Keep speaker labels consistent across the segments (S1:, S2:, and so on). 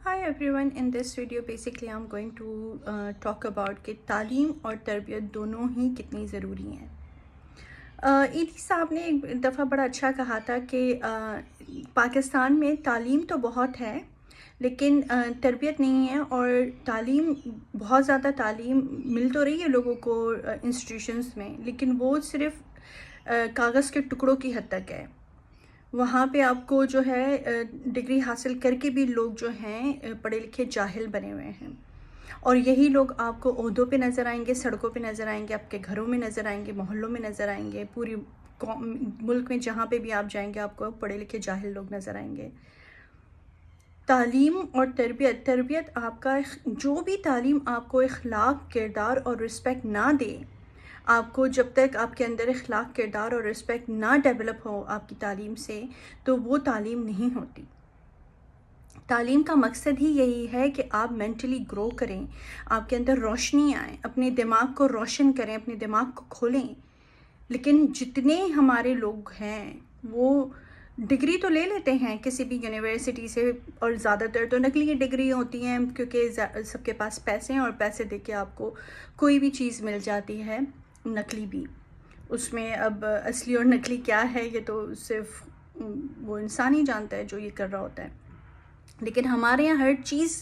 S1: Hi everyone, in this video basically I'm going to talk about کہ تعلیم اور تربیت دونوں ہی کتنی ضروری ہیں۔ ایڈی صاحب نے ایک دفعہ بڑا اچھا کہا تھا کہ پاکستان میں تعلیم تو بہت ہے لیکن تربیت نہیں ہے، اور تعلیم بہت زیادہ تعلیم مل تو رہی ہے لوگوں کو انسٹیٹیوشنز میں، لیکن وہ صرف کاغذ کے ٹکڑوں کی حد تک ہے۔ وہاں پہ آپ کو جو ہے ڈگری حاصل کر کے بھی لوگ جو ہیں پڑھے لکھے جاہل بنے ہوئے ہیں، اور یہی لوگ آپ کو عہدوں پہ نظر آئیں گے، سڑکوں پہ نظر آئیں گے، آپ کے گھروں میں نظر آئیں گے، محلوں میں نظر آئیں گے، پوری ملک میں جہاں پہ بھی آپ جائیں گے آپ کو پڑھے لکھے جاہل لوگ نظر آئیں گے۔ تعلیم اور تربیت آپ کا جو بھی تعلیم آپ کو اخلاق، کردار اور رسپیکٹ نہ دے، آپ کو جب تک آپ کے اندر اخلاق، کردار اور رسپیکٹ نہ ڈیولپ ہو آپ کی تعلیم سے، تو وہ تعلیم نہیں ہوتی۔ تعلیم کا مقصد ہی یہی ہے کہ آپ مینٹلی گرو کریں، آپ کے اندر روشنی آئے، اپنے دماغ کو روشن کریں، اپنے دماغ کو کھولیں۔ لیکن جتنے ہمارے لوگ ہیں وہ ڈگری تو لے لیتے ہیں کسی بھی یونیورسٹی سے، اور زیادہ تر تو نقلی ڈگری ہوتی ہیں کیونکہ سب کے پاس پیسے ہیں، اور پیسے دے کے آپ کو کوئی بھی چیز مل جاتی ہے، نقلی بھی۔ اس میں اب اصلی اور نقلی کیا ہے یہ تو صرف وہ انسان ہی جانتا ہے جو یہ کر رہا ہوتا ہے۔ لیکن ہمارے یہاں ہر چیز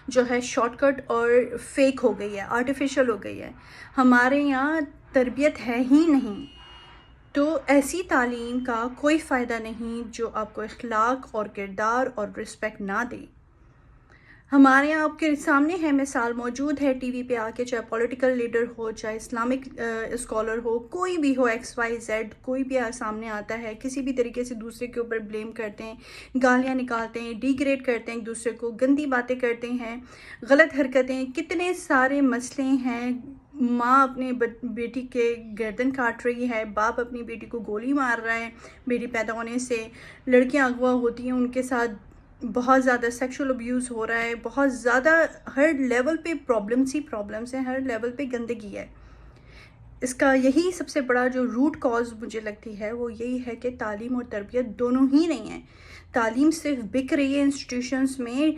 S1: جو ہے شارٹ کٹ اور فیک ہو گئی ہے، آرٹیفیشل ہو گئی ہے۔ ہمارے یہاں تربیت ہے ہی نہیں، تو ایسی تعلیم کا کوئی فائدہ نہیں جو آپ کو اخلاق اور کردار اور رسپیکٹ نہ دے۔ ہمارے یہاں آپ کے سامنے ہے مثال موجود ہے ٹی وی پہ آ کے، چاہے پولیٹیکل لیڈر ہو، چاہے اسلامک اسکالر ہو، کوئی بھی ہو، ایکس وائی زیڈ، کوئی بھی سامنے آتا ہے، کسی بھی طریقے سے دوسرے کے اوپر بلیم کرتے ہیں، گالیاں نکالتے ہیں، ڈی گریڈ کرتے ہیں ایک دوسرے کو، گندی باتیں کرتے ہیں، غلط حرکتیں، کتنے سارے مسئلے ہیں۔ ماں اپنے بیٹی کے گردن کاٹ رہی ہے، باپ اپنی بیٹی کو گولی مار رہا ہے بیٹی پیدا ہونے سے، لڑکیاں اغوا ہوتی ہیں، ان کے ساتھ بہت زیادہ سیکشول ابیوز ہو رہا ہے، بہت زیادہ ہر لیول پہ پرابلمس ہیں، ہر لیول پہ گندگی ہے۔ اس کا یہی سب سے بڑا جو روٹ کاز مجھے لگتی ہے وہ یہی ہے کہ تعلیم اور تربیت دونوں ہی نہیں ہیں۔ تعلیم صرف بک رہی ہے انسٹیٹیوشنز میں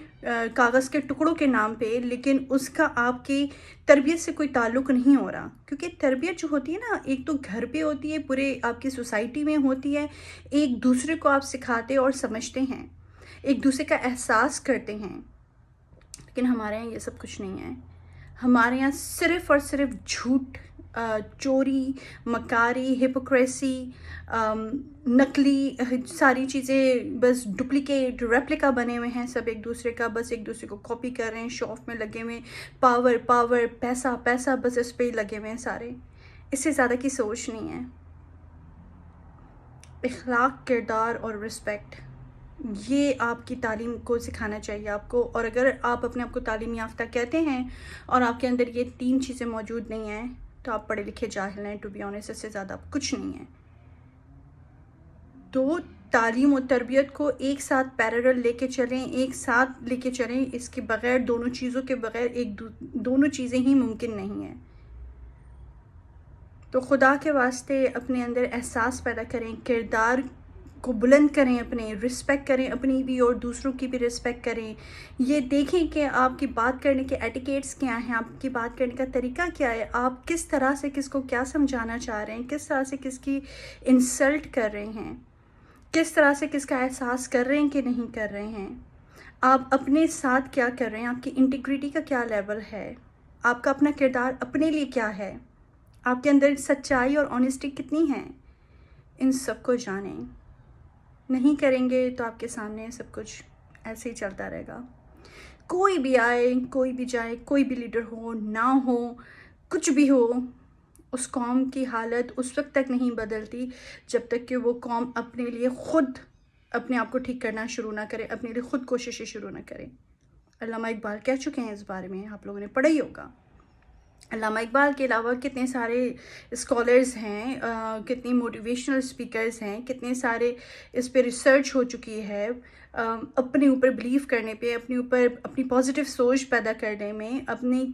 S1: کاغذ کے ٹکڑوں کے نام پہ، لیکن اس کا آپ کی تربیت سے کوئی تعلق نہیں ہو رہا، کیونکہ تربیت جو ہوتی ہے نا، ایک تو گھر پہ ہوتی ہے، پورے آپ کی سوسائٹی میں ہوتی ہے، ایک دوسرے کو آپ سکھاتے اور سمجھتے ہیں، ایک دوسرے کا احساس کرتے ہیں۔ لیکن ہمارے یہاں یہ سب کچھ نہیں ہے۔ ہمارے یہاں صرف اور صرف جھوٹ، چوری، مکاری، ہپوکریسی، نقلی ساری چیزیں، بس ڈپلیکیٹ ریپلیکا بنے ہوئے ہیں سب ایک دوسرے کا، بس ایک دوسرے کو کاپی کر رہے ہیں، شو آف میں لگے ہوئے ہیں، پاور، پیسہ پیسہ، بس اس پہ ہی لگے ہوئے ہیں سارے۔ اس سے زیادہ کی سوچ نہیں ہے۔ اخلاق، کردار اور رسپیکٹ، یہ آپ کی تعلیم کو سکھانا چاہیے آپ کو، اور اگر آپ اپنے آپ کو تعلیم یافتہ کہتے ہیں اور آپ کے اندر یہ 3 چیزیں موجود نہیں ہیں تو آپ پڑھے لکھے جاہل ہیں، ٹو بی آنیسٹ، اس سے زیادہ آپ کچھ نہیں ہیں۔ تو تعلیم و تربیت کو ایک ساتھ پیرلل لے کے چلیں، ایک ساتھ لے کے چلیں، اس کے بغیر، دونوں چیزوں کے بغیر دونوں چیزیں ہی ممکن نہیں ہیں۔ تو خدا کے واسطے اپنے اندر احساس پیدا کریں، کردار کو بلند کریں، اپنے رسپیکٹ کریں، اپنی بھی اور دوسروں کی بھی رسپیکٹ کریں۔ یہ دیکھیں کہ آپ کی بات کرنے کے ایٹیکیٹس کیا ہیں، آپ کی بات کرنے کا طریقہ کیا ہے، آپ کس طرح سے کس کو کیا سمجھانا چاہ رہے ہیں، کس طرح سے کس کی انسلٹ کر رہے ہیں، کس طرح سے کس کا احساس کر رہے ہیں کہ نہیں کر رہے ہیں، آپ اپنے ساتھ کیا کر رہے ہیں، آپ کی انٹیگریٹی کا کیا لیول ہے، آپ کا اپنا کردار اپنے لیے کیا ہے، آپ کے اندر سچائی اور آنیسٹی کتنی ہے، ان سب کو جانیں۔ نہیں کریں گے تو آپ کے سامنے سب کچھ ایسے ہی چلتا رہے گا۔ کوئی بھی آئے، کوئی بھی جائے، کوئی بھی لیڈر ہو نہ ہو، کچھ بھی ہو، اس قوم کی حالت اس وقت تک نہیں بدلتی جب تک کہ وہ قوم اپنے لیے خود اپنے آپ کو ٹھیک کرنا شروع نہ کرے، اپنے لیے خود کوششیں شروع نہ کرے۔ علامہ اقبال کہہ چکے ہیں اس بارے میں، آپ لوگوں نے پڑھا ہی ہوگا۔ علامہ اقبال کے علاوہ کتنے سارے اسکالرز ہیں، کتنے موٹیویشنل اسپیکرز ہیں، کتنے سارے اس پہ ریسرچ ہو چکی ہے، اپنے اوپر بلیو کرنے پہ، اپنے اوپر اپنی پازیٹیو سوچ پیدا کرنے میں، اپنی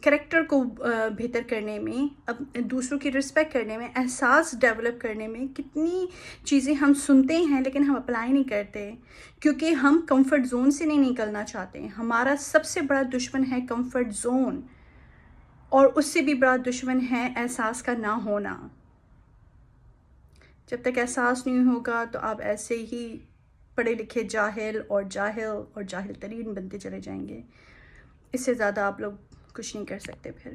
S1: کریکٹر کو بہتر کرنے میں، دوسروں کی رسپیکٹ کرنے میں، احساس ڈیولپ کرنے میں کتنی چیزیں ہم سنتے ہیں لیکن ہم اپلائی نہیں کرتے، کیونکہ ہم کمفرٹ زون سے نہیں نکلنا چاہتے. ہمارا سب سے بڑا دشمن ہے کمفرٹ زون، اور اس سے بھی بڑا دشمن ہے احساس کا نہ ہونا. جب تک احساس نہیں ہوگا تو آپ ایسے ہی پڑھے لکھے جاہل اور جاہل ترین بنتے چلے جائیں گے. اس سے زیادہ آپ لوگ کچھ نہیں کر سکتے پھر.